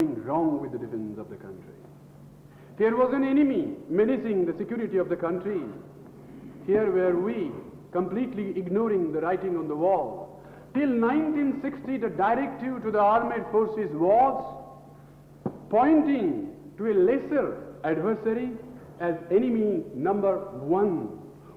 going wrong with the defense of the country. There was an enemy menacing the security of the country. Here were we, completely ignoring the writing on the wall. Till 1960, the directive to the armed forces was pointing to a lesser adversary as enemy number one,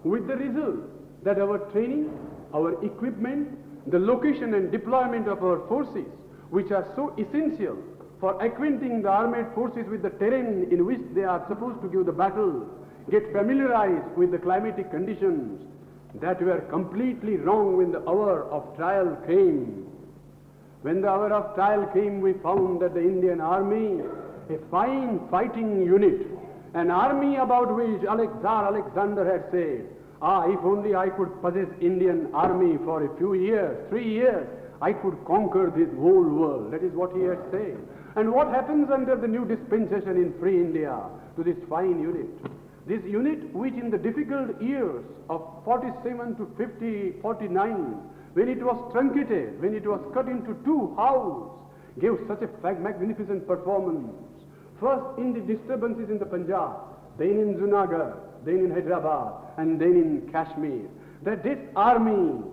with the result that our training, our equipment, the location and deployment of our forces, which are so essential for acquainting the armed forces with the terrain in which they are supposed to give the battle, get familiarized with the climatic conditions, that were completely wrong when the hour of trial came. When the hour of trial came, we found that the Indian Army, a fine fighting unit, an army about which Tsar Alexander had said, if only I could possess Indian Army for a few years, 3 years, I could conquer this whole world. That is what he had said. And what happens under the new dispensation in free India to this fine unit? This unit, which in the difficult years of 47 to 50, 49, when it was truncated, when it was cut into two halves, gave such a magnificent performance. First in the disturbances in the Punjab, then in Junagadh, then in Hyderabad, and then in Kashmir. That this army,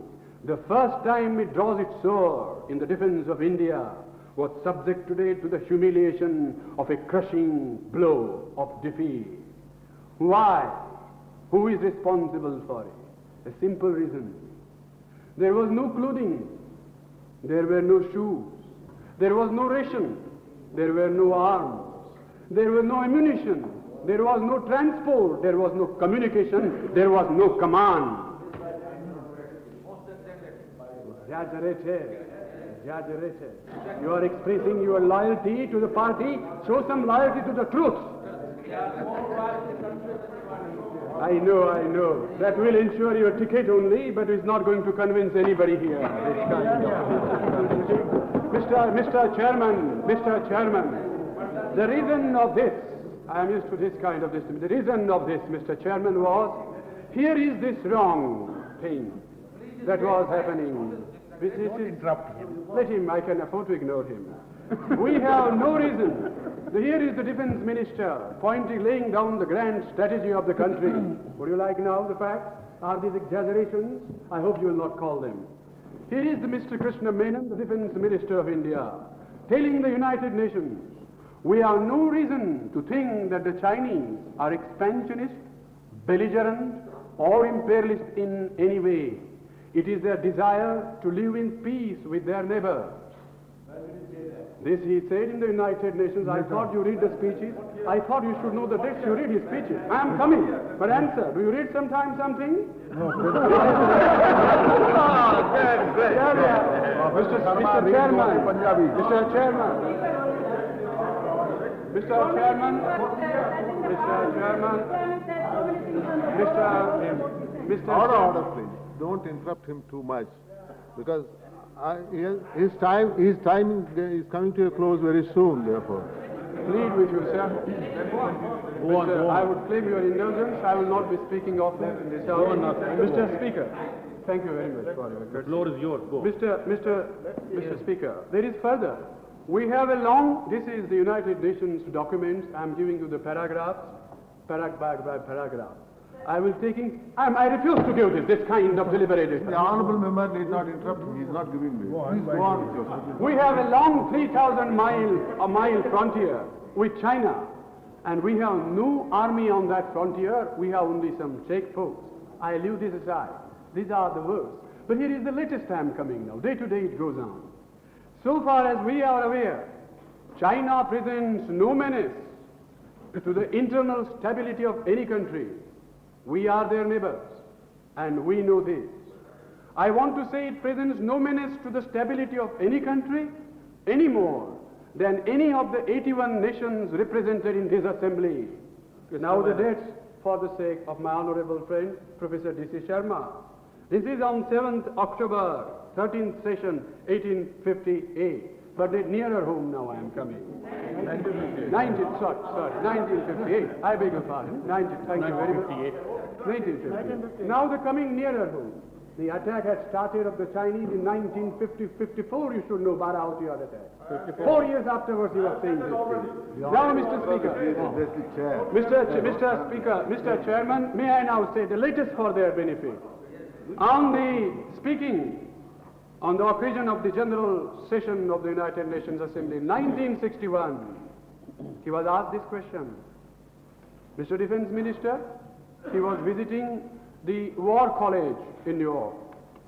the first time it draws its sword in the defense of India, was subject today to the humiliation of a crushing blow of defeat. Why? Who is responsible for it? A simple reason. There was no clothing, there were no shoes, there was no ration, there were no arms, there was no ammunition, there was no transport, there was no communication, there was no command. You are expressing your loyalty to the party, show some loyalty to the truth. I know. That will ensure your ticket only, but it's not going to convince anybody here. Mr. Chairman, the reason of this, I am used to this kind of system. The reason of this, Mr. Chairman, was, here is this wrong thing that was happening. Interrupt him. Let him, I can afford to ignore him. We have no reason. Here is the defense minister laying down the grand strategy of the country. Would you like now the facts? Are these exaggerations? I hope you will not call them. Here is the Mr. Krishna Menon, the defense minister of India, telling the United Nations, we have no reason to think that the Chinese are expansionist, belligerent, or imperialist in any way. It is their desire to live in peace with their neighbors. This he said in the United Nations. I thought you read the speeches. I thought you should know the text. You read his speeches. I am coming. But answer, do you read sometime something? No. Mr. Chairman. Order, please. Don't interrupt him too much, because his time is coming to a close very soon, therefore. Plead with you, sir. I would claim your indulgence. I will not be speaking often in this hour. Mr. Speaker, thank you very much for your courtesy. The floor is yours. Go. Mr. Speaker, there is further. We have this is the United Nations documents. I am giving you the paragraphs, paragraph by paragraph. I refuse to give this kind of deliberated. The honourable member need not interrupt him. He is not giving me. Please go on. We have a long 3,000 mile frontier with China, and we have no army on that frontier. We have only some checkposts. I leave this aside. These are the words. But here is the latest time coming now. Day to day it goes on. So far as we are aware, China presents no menace to the internal stability of any country. We are their neighbors, and we know this. I want to say it presents no menace to the stability of any country any more than any of the 81 nations represented in this assembly. Now the dates, for the sake of my honorable friend, Professor D.C. Sharma. This is on 7th October, 13th session, 1858. But nearer home now I am coming. 1958. I beg your pardon. Thank you very much. 1958. Now the coming nearer home. The attack had started of the Chinese in 1954, you should know, Barahoutiar attack. 4 years afterwards he was saying this thing. Now, Mr. Speaker, Mr. Chairman, may I now say the latest for their benefit. On the speaking on the occasion of the General Session of the United Nations Assembly in 1961, he was asked this question. Mr. Defense Minister, he was visiting the War College in New York,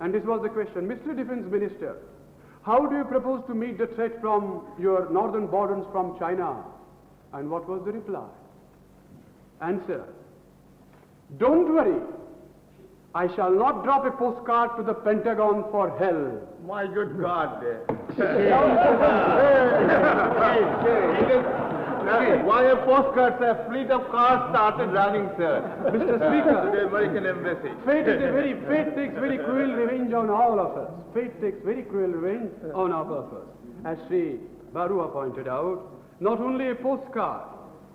and this was the question. Mr. Defense Minister, how do you propose to meet the threat from your northern borders from China? And what was the reply? Answer: don't worry, I shall not drop a postcard to the Pentagon for hell. My good God. Why a postcard, a fleet of cars started running, sir? Mr. Speaker, The American embassy. Fate takes very cruel revenge on all of us. Fate takes very cruel revenge on all of us. As Sri Barua pointed out, not only a postcard,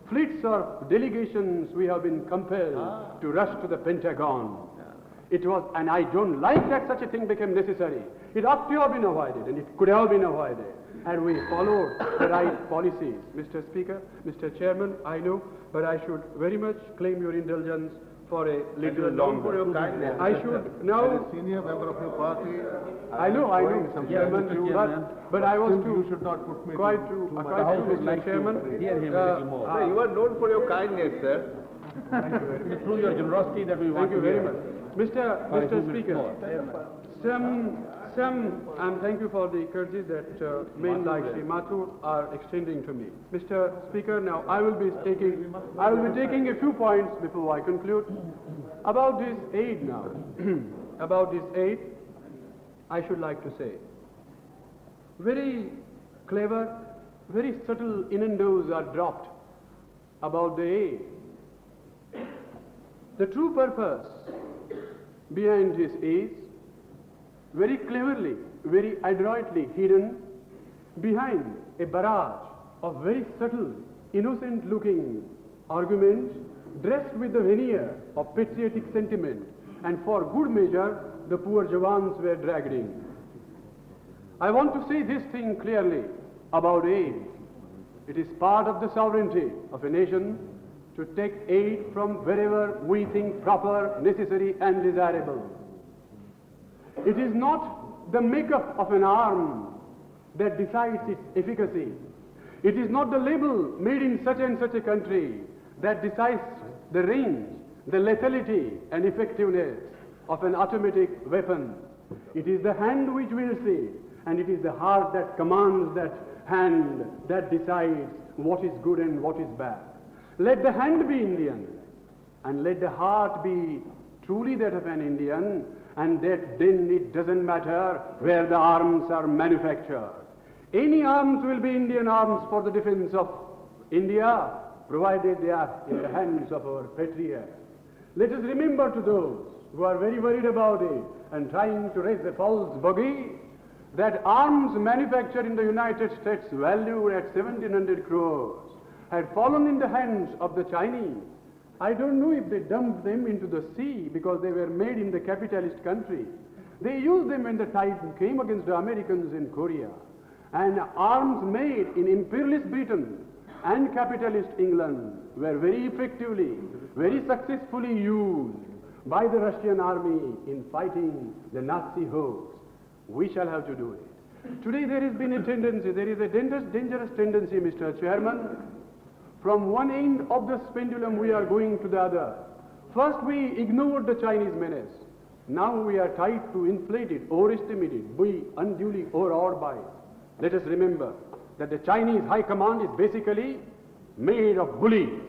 fleets of delegations we have been compelled to rush to the Pentagon. It was, and I don't like that such a thing became necessary. It ought to have been avoided, and it could have been avoided. And we followed the right policies. Mr. Speaker, Mr. Chairman, I know, but I should very much claim your indulgence for a little longer. For your kindness. I should As now. a senior member of your party, I know, some Chairman, gratitude, but I was you too should not put me quite too true, much. Mr. Chairman. Hear him a little more. Sir, you are known for your kindness, sir. It's through your generosity that we want Thank you to very hear. much. Mr. Speaker, and thank you for the courtesy that men like Sri Mathur are extending to me. Mr. Speaker, now I will be taking a few points before I conclude. About this aid now, about this aid, I should like to say, very clever, very subtle innuendos are dropped about the aid. The true purpose behind this is very cleverly, very adroitly hidden behind a barrage of very subtle, innocent-looking arguments dressed with the veneer of patriotic sentiment, and for good measure, the poor Jawans were dragged in. I want to say this thing clearly about aid. It is part of the sovereignty of a nation to take aid from wherever we think proper, necessary, and desirable. It is not the makeup of an arm that decides its efficacy. It is not the label made in such and such a country that decides the range, the lethality, and effectiveness of an automatic weapon. It is the hand which wields it, and it is the heart that commands that hand that decides what is good and what is bad. Let the hand be Indian, and let the heart be truly that of an Indian, and that then it doesn't matter where the arms are manufactured. Any arms will be Indian arms for the defense of India, provided they are in the hands of our patriots. Let us remember to those who are very worried about it and trying to raise a false bogey, that arms manufactured in the United States valued at 1,700 crores had fallen in the hands of the Chinese. I don't know if they dumped them into the sea because they were made in the capitalist country. They used them when the tide came against the Americans in Korea. And arms made in imperialist Britain and capitalist England were very effectively, very successfully used by the Russian army in fighting the Nazi hosts. We shall have to do it. Today there has been a tendency, there is a dangerous tendency, Mr. Chairman. From one end of the pendulum we are going to the other. First we ignored the Chinese menace. Now we are tried to inflate it, overestimate it, be unduly overawed by it. Let us remember that the Chinese high command is basically made of bullies.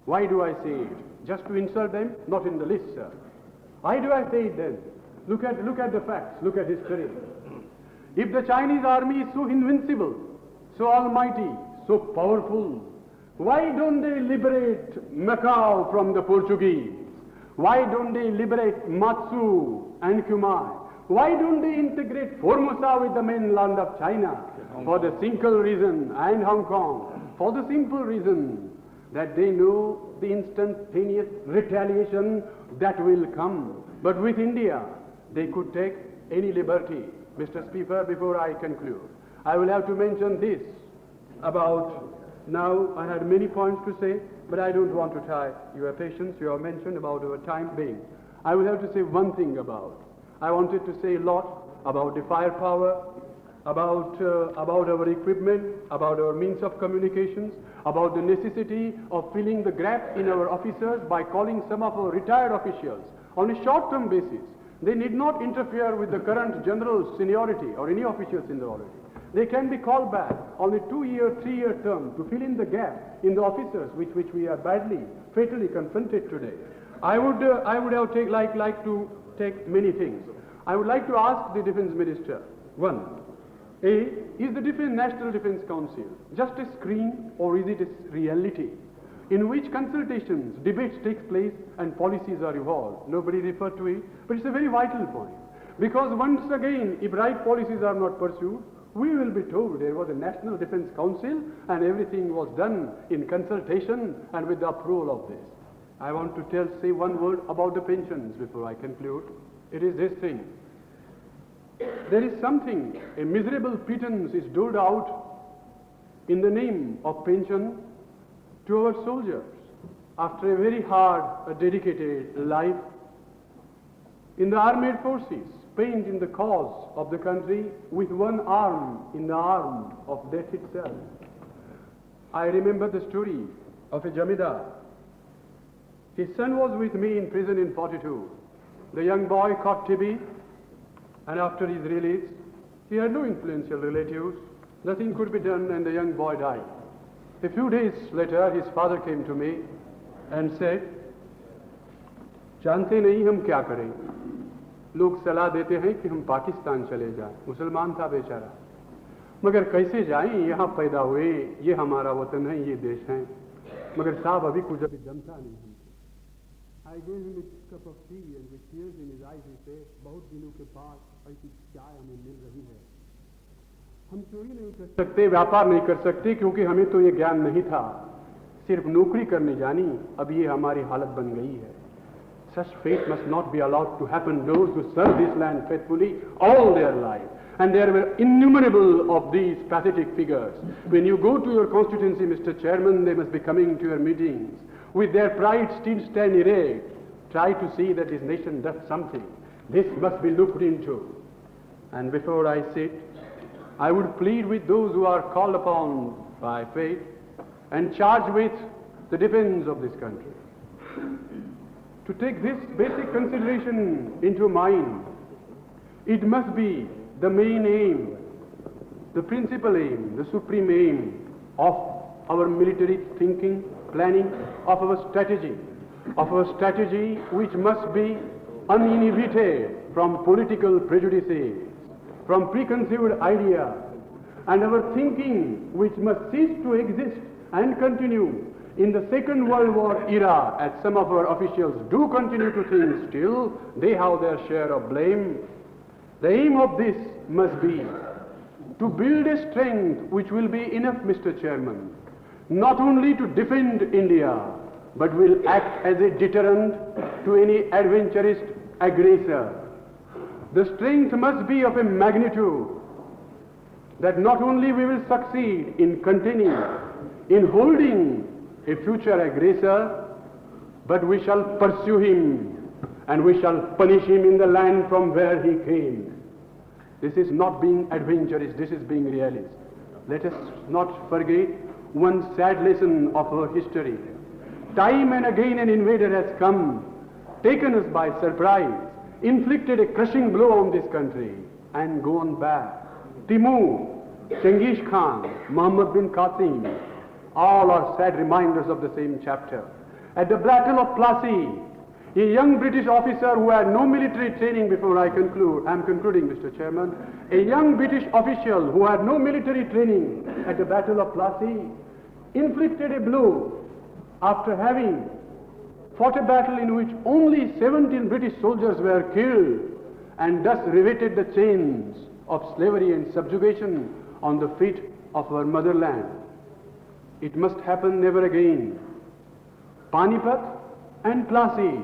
Why do I say it? Just to insult them? Not in the least, sir. Why do I say it then? Look at the facts, look at history. If the Chinese army is so invincible, so almighty, so powerful, why don't they liberate Macau from the Portuguese? Why don't they liberate Matsu and Kumai? Why don't they integrate Formosa with the mainland of China? For the simple reason, and Hong Kong, for the simple reason that they know the instantaneous retaliation that will come. But with India, they could take any liberty. Mr. Speaker, before I conclude, I will have to mention this about, now I had many points to say, but I don't want to tire your patience. You have mentioned about our time being. I will have to say one thing about. I wanted to say a lot about the firepower, about our equipment, about our means of communications, about the necessity of filling the gap in our officers by calling some of our retired officials on a short-term basis. They need not interfere with the current general seniority or any official seniority. They can be called back on a 2-year, 3-year term to fill in the gap in the officers which we are badly, fatally confronted today. I would have like to take many things. I would like to ask the Defense Minister, one, is the National Defense Council just a screen or is it a reality in which consultations, debates take place and policies are evolved? Nobody referred to it, but it's a very vital point. Because once again, if right policies are not pursued, we will be told there was a National Defense Council and everything was done in consultation and with the approval of this. I want to say one word about the pensions before I conclude. It is this thing. There is something, a miserable pittance is doled out in the name of pension to our soldiers after a very hard, dedicated life in the armed forces, spent in the cause of the country with one arm in the arm of death itself. I remember the story of a Jamidar. His son was with me in prison in 42. The young boy caught TB, and after his release, he had no influential relatives. Nothing could be done, and the young boy died. A few days later, his father came to me and said, जानते नहीं हम क्या करें, लोग सलाह देते हैं कि हम पाकिस्तान चले जाएं। मुसलमान था बेचारा, मगर कैसे जाएं, यहाँ पैदा हुए, ये हमारा वतन है, ये देश है, मगर साहब अभी कुछ अभी जमता नहीं हमको। I gave him a cup of tea and with tears in his eyes he said, बहुत दिनों के बाद ऐसी चाय हमें मिल रही है। हम चोरी नहीं कर सकते, व्यापार नहीं कर सकते, क्योंकि हमें तो ये ज्ञान नहीं था, सिर्फ नौकरी करने जानी, अब ये हमारी हालत बन गई है। Such fate must not be allowed to happen. Those who serve this land faithfully all their life. And there were innumerable of these pathetic figures. When you go to your constituency, Mr. Chairman, they must be coming to your meetings. With their pride still stand erect, try to see that this nation does something. This must be looked into. And before I sit, I would plead with those who are called upon by fate and charged with the defense of this country to take this basic consideration into mind. It must be the main aim, the principal aim, the supreme aim of our military thinking, planning, of our strategy which must be uninhibited from political prejudices, from preconceived ideas, and our thinking which must cease to exist and continue in the Second World War era, as some of our officials do continue to think still. They have their share of blame. The aim of this must be to build a strength which will be enough, Mr. Chairman, not only to defend India, but will act as a deterrent to any adventurous aggressor. The strength must be of a magnitude that not only we will succeed in containing, in holding a future aggressor, but we shall pursue him and we shall punish him in the land from where he came. This is not being adventurous, this is being realist. Let us not forget one sad lesson of our history. Time and again an invader has come, taken us by surprise, inflicted a crushing blow on this country, and gone back. Timur, Genghis Khan, Muhammad bin Qasim, all are sad reminders of the same chapter. At the Battle of Plassey, a young British officer who had no military training, before I conclude, I am concluding, Mr. Chairman, a young British official who had no military training at the Battle of Plassey inflicted a blow after having fought a battle in which only 17 British soldiers were killed, and thus riveted the chains of slavery and subjugation on the feet of our motherland. It must happen never again. Panipat and Plassey,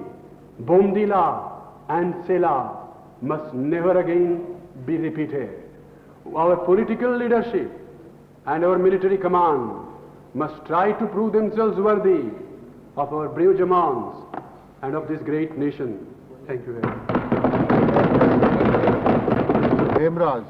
Bomdila and Sela must never again be repeated. Our political leadership and our military command must try to prove themselves worthy of our brave Jamans and of this great nation. Thank you very much. Hemraj.